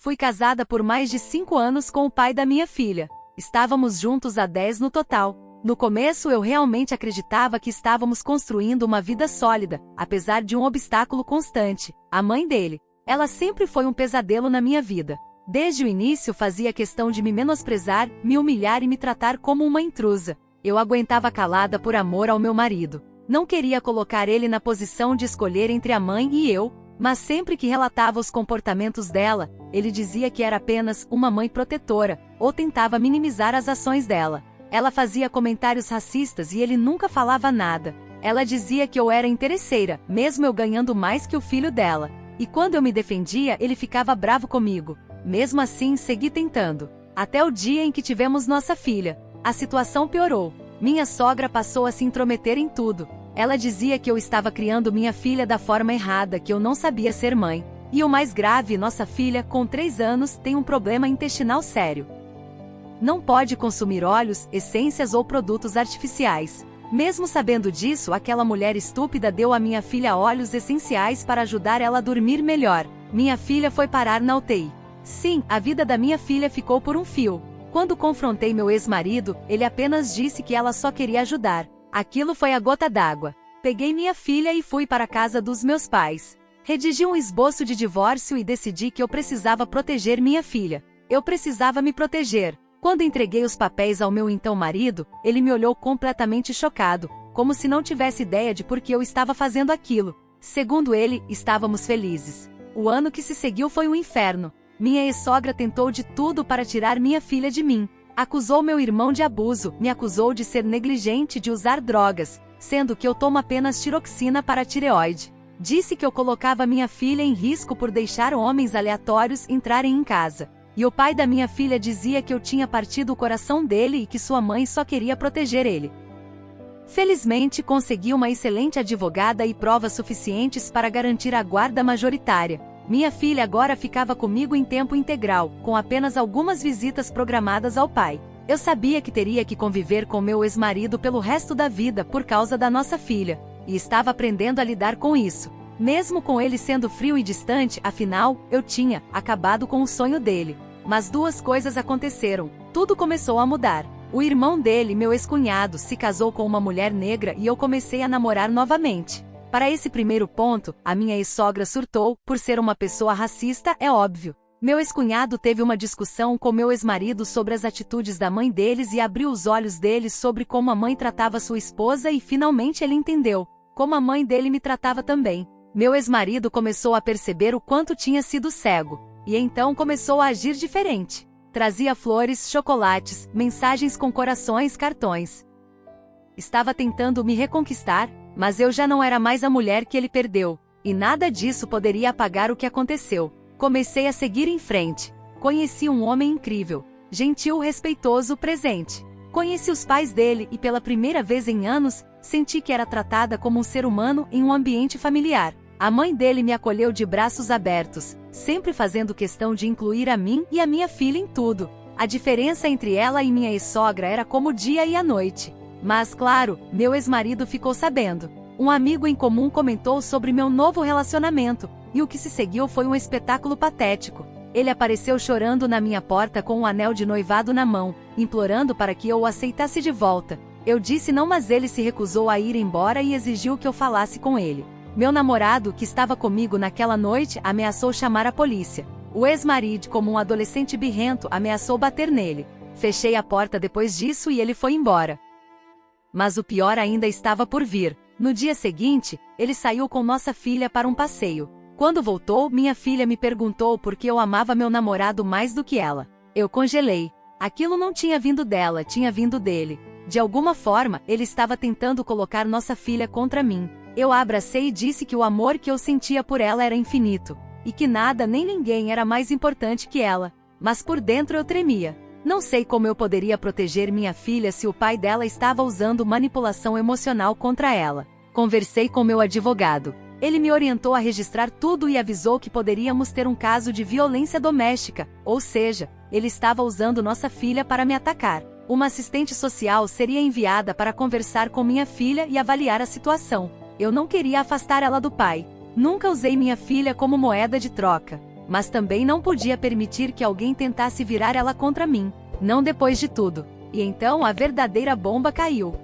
Fui casada por mais de 5 anos com o pai da minha filha. Estávamos juntos há 10 no total. No começo eu realmente acreditava que estávamos construindo uma vida sólida, apesar de um obstáculo constante, a mãe dele. Ela sempre foi um pesadelo na minha vida. Desde o início fazia questão de me menosprezar, me humilhar e me tratar como uma intrusa. Eu aguentava calada por amor ao meu marido. Não queria colocar ele na posição de escolher entre a mãe e eu, mas sempre que relatava os comportamentos dela, ele dizia que era apenas uma mãe protetora, ou tentava minimizar as ações dela. Ela fazia comentários racistas e ele nunca falava nada. Ela dizia que eu era interesseira, mesmo eu ganhando mais que o filho dela. E quando eu me defendia, ele ficava bravo comigo. Mesmo assim, segui tentando. Até o dia em que tivemos nossa filha. A situação piorou. Minha sogra passou a se intrometer em tudo. Ela dizia que eu estava criando minha filha da forma errada, que eu não sabia ser mãe. E o mais grave, nossa filha, com 3 anos, tem um problema intestinal sério. Não pode consumir óleos, essências ou produtos artificiais. Mesmo sabendo disso, aquela mulher estúpida deu à minha filha óleos essenciais para ajudar ela a dormir melhor. Minha filha foi parar na UTI. Sim, a vida da minha filha ficou por um fio. Quando confrontei meu ex-marido, ele apenas disse que ela só queria ajudar. Aquilo foi a gota d'água. Peguei minha filha e fui para a casa dos meus pais. Redigi um esboço de divórcio e decidi que eu precisava proteger minha filha. Eu precisava me proteger. Quando entreguei os papéis ao meu então marido, ele me olhou completamente chocado, como se não tivesse ideia de por que eu estava fazendo aquilo. Segundo ele, estávamos felizes. O ano que se seguiu foi um inferno. Minha ex-sogra tentou de tudo para tirar minha filha de mim. Acusou meu irmão de abuso, me acusou de ser negligente, de usar drogas, sendo que eu tomo apenas tiroxina para a tireoide. Disse que eu colocava minha filha em risco por deixar homens aleatórios entrarem em casa. E o pai da minha filha dizia que eu tinha partido o coração dele e que sua mãe só queria proteger ele. Felizmente consegui uma excelente advogada e provas suficientes para garantir a guarda majoritária. Minha filha agora ficava comigo em tempo integral, com apenas algumas visitas programadas ao pai. Eu sabia que teria que conviver com meu ex-marido pelo resto da vida por causa da nossa filha, e estava aprendendo a lidar com isso. Mesmo com ele sendo frio e distante, afinal, eu tinha acabado com o sonho dele. Mas 2 coisas aconteceram. Tudo começou a mudar. O irmão dele, meu ex-cunhado, se casou com uma mulher negra e eu comecei a namorar novamente. Para esse primeiro ponto, a minha ex-sogra surtou, por ser uma pessoa racista, é óbvio. Meu ex-cunhado teve uma discussão com meu ex-marido sobre as atitudes da mãe deles e abriu os olhos deles sobre como a mãe tratava sua esposa e finalmente ele entendeu, como a mãe dele me tratava também. Meu ex-marido começou a perceber o quanto tinha sido cego, e então começou a agir diferente. Trazia flores, chocolates, mensagens com corações, cartões. Estava tentando me reconquistar, mas eu já não era mais a mulher que ele perdeu, e nada disso poderia apagar o que aconteceu. Comecei a seguir em frente. Conheci um homem incrível, gentil, respeitoso, presente. Conheci os pais dele e pela primeira vez em anos, senti que era tratada como um ser humano em um ambiente familiar. A mãe dele me acolheu de braços abertos, sempre fazendo questão de incluir a mim e a minha filha em tudo. A diferença entre ela e minha ex-sogra era como o dia e a noite. Mas, claro, meu ex-marido ficou sabendo. Um amigo em comum comentou sobre meu novo relacionamento, e o que se seguiu foi um espetáculo patético. Ele apareceu chorando na minha porta com um anel de noivado na mão, implorando para que eu o aceitasse de volta. Eu disse não, mas ele se recusou a ir embora e exigiu que eu falasse com ele. Meu namorado, que estava comigo naquela noite, ameaçou chamar a polícia. O ex-marido, como um adolescente birrento, ameaçou bater nele. Fechei a porta depois disso e ele foi embora. Mas o pior ainda estava por vir. No dia seguinte, ele saiu com nossa filha para um passeio. Quando voltou, minha filha me perguntou por que eu amava meu namorado mais do que ela. Eu congelei. Aquilo não tinha vindo dela, tinha vindo dele. De alguma forma, ele estava tentando colocar nossa filha contra mim. Eu a abracei e disse que o amor que eu sentia por ela era infinito, e que nada nem ninguém era mais importante que ela. Mas por dentro eu tremia. Não sei como eu poderia proteger minha filha se o pai dela estava usando manipulação emocional contra ela. Conversei com meu advogado. Ele me orientou a registrar tudo e avisou que poderíamos ter um caso de violência doméstica, ou seja, ele estava usando nossa filha para me atacar. Uma assistente social seria enviada para conversar com minha filha e avaliar a situação. Eu não queria afastar ela do pai. Nunca usei minha filha como moeda de troca. mas também não podia permitir que alguém tentasse virar ela contra mim, não depois de tudo. E então a verdadeira bomba caiu.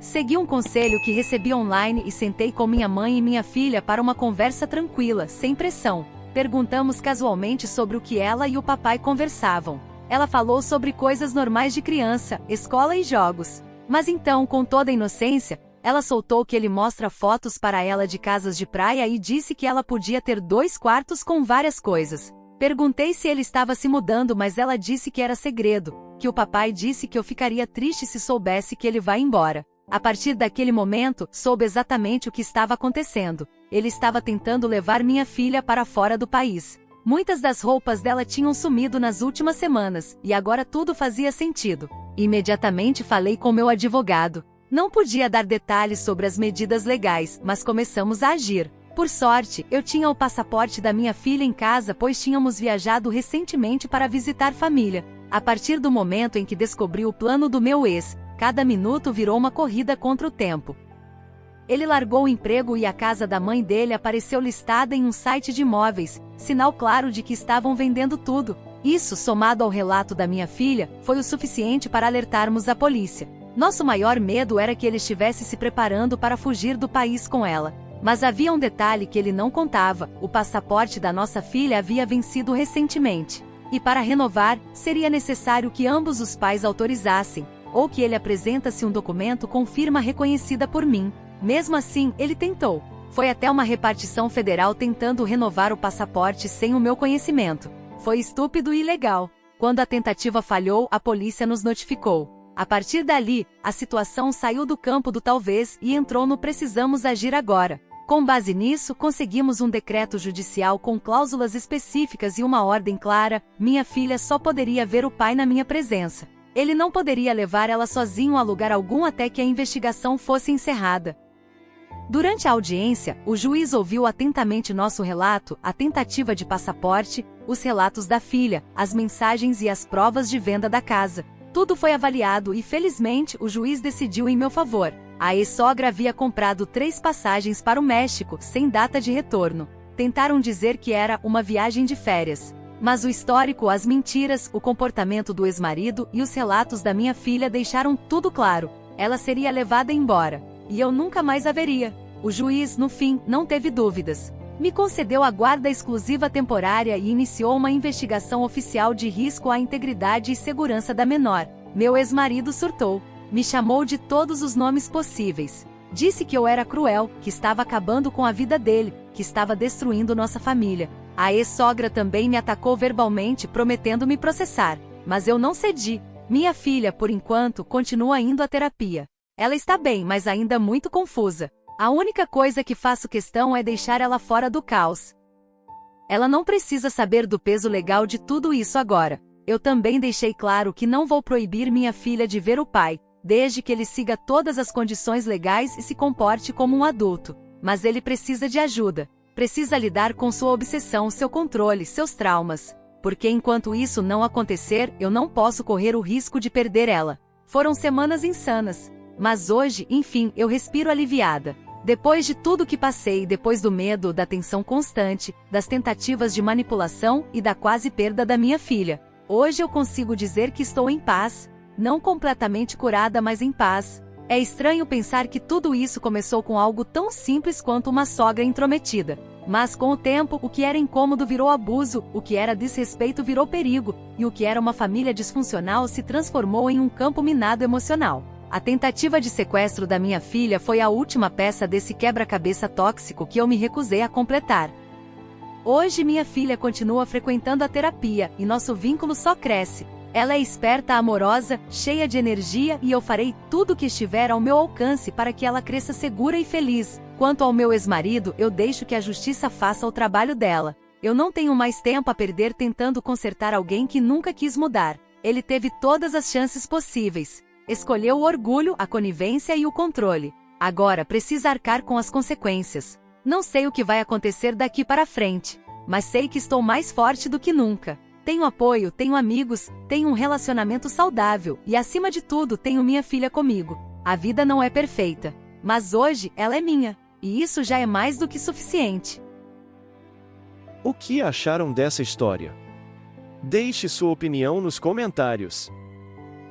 Segui um conselho que recebi online e sentei com minha mãe e minha filha para uma conversa tranquila, sem pressão. Perguntamos casualmente sobre o que ela e o papai conversavam. Ela falou sobre coisas normais de criança, escola e jogos. Mas então, com toda a inocência, ela soltou que ele mostra fotos para ela de casas de praia e disse que ela podia ter 2 quartos com várias coisas. Perguntei se ele estava se mudando, mas ela disse que era segredo, que o papai disse que eu ficaria triste se soubesse que ele vai embora. A partir daquele momento, soube exatamente o que estava acontecendo. Ele estava tentando levar minha filha para fora do país. Muitas das roupas dela tinham sumido nas últimas semanas, e agora tudo fazia sentido. Imediatamente falei com meu advogado. Não podia dar detalhes sobre as medidas legais, mas começamos a agir. Por sorte, eu tinha o passaporte da minha filha em casa, pois tínhamos viajado recentemente para visitar família. A partir do momento em que descobri o plano do meu ex, cada minuto virou uma corrida contra o tempo. Ele largou o emprego e a casa da mãe dele apareceu listada em um site de imóveis, sinal claro de que estavam vendendo tudo. Isso, somado ao relato da minha filha, foi o suficiente para alertarmos a polícia. Nosso maior medo era que ele estivesse se preparando para fugir do país com ela. Mas havia um detalhe que ele não contava: o passaporte da nossa filha havia vencido recentemente. E para renovar, seria necessário que ambos os pais autorizassem, ou que ele apresentasse um documento com firma reconhecida por mim. Mesmo assim, ele tentou. Foi até uma repartição federal tentando renovar o passaporte sem o meu conhecimento. Foi estúpido e ilegal. Quando a tentativa falhou, a polícia nos notificou. A partir dali, a situação saiu do campo do talvez e entrou no precisamos agir agora. Com base nisso, conseguimos um decreto judicial com cláusulas específicas e uma ordem clara: minha filha só poderia ver o pai na minha presença. Ele não poderia levar ela sozinho a lugar algum até que a investigação fosse encerrada. Durante a audiência, o juiz ouviu atentamente nosso relato, a tentativa de passaporte, os relatos da filha, as mensagens e as provas de venda da casa. Tudo foi avaliado e, felizmente, o juiz decidiu em meu favor. A ex-sogra havia comprado 3 passagens para o México, sem data de retorno. Tentaram dizer que era uma viagem de férias. Mas o histórico, as mentiras, o comportamento do ex-marido e os relatos da minha filha deixaram tudo claro. Ela seria levada embora. E eu nunca mais a veria. O juiz, no fim, não teve dúvidas. Me concedeu a guarda exclusiva temporária e iniciou uma investigação oficial de risco à integridade e segurança da menor. Meu ex-marido surtou. Me chamou de todos os nomes possíveis. Disse que eu era cruel, que estava acabando com a vida dele, que estava destruindo nossa família. A ex-sogra também me atacou verbalmente, prometendo me processar. Mas eu não cedi. Minha filha, por enquanto, continua indo à terapia. Ela está bem, mas ainda muito confusa. A única coisa que faço questão é deixar ela fora do caos. Ela não precisa saber do peso legal de tudo isso agora. Eu também deixei claro que não vou proibir minha filha de ver o pai, desde que ele siga todas as condições legais e se comporte como um adulto. Mas ele precisa de ajuda. Precisa lidar com sua obsessão, seu controle, seus traumas. Porque enquanto isso não acontecer, eu não posso correr o risco de perder ela. Foram semanas insanas. Mas hoje, enfim, eu respiro aliviada. Depois de tudo que passei, depois do medo, da tensão constante, das tentativas de manipulação e da quase perda da minha filha, hoje eu consigo dizer que estou em paz. Não completamente curada, mas em paz. É estranho pensar que tudo isso começou com algo tão simples quanto uma sogra intrometida. Mas com o tempo, o que era incômodo virou abuso, o que era desrespeito virou perigo, e o que era uma família disfuncional se transformou em um campo minado emocional. A tentativa de sequestro da minha filha foi a última peça desse quebra-cabeça tóxico que eu me recusei a completar. Hoje minha filha continua frequentando a terapia, e nosso vínculo só cresce. Ela é esperta, amorosa, cheia de energia e eu farei tudo o que estiver ao meu alcance para que ela cresça segura e feliz. Quanto ao meu ex-marido, eu deixo que a justiça faça o trabalho dela. Eu não tenho mais tempo a perder tentando consertar alguém que nunca quis mudar. Ele teve todas as chances possíveis. Escolheu o orgulho, a conivência e o controle. Agora precisa arcar com as consequências. Não sei o que vai acontecer daqui para frente, mas sei que estou mais forte do que nunca. Tenho apoio, tenho amigos, tenho um relacionamento saudável e, acima de tudo, tenho minha filha comigo. A vida não é perfeita, mas hoje ela é minha, e isso já é mais do que suficiente. O que acharam dessa história? Deixe sua opinião nos comentários.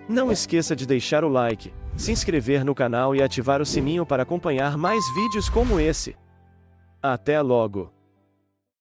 Não esqueça de deixar o like, se inscrever no canal e ativar o sininho para acompanhar mais vídeos como esse. Até logo!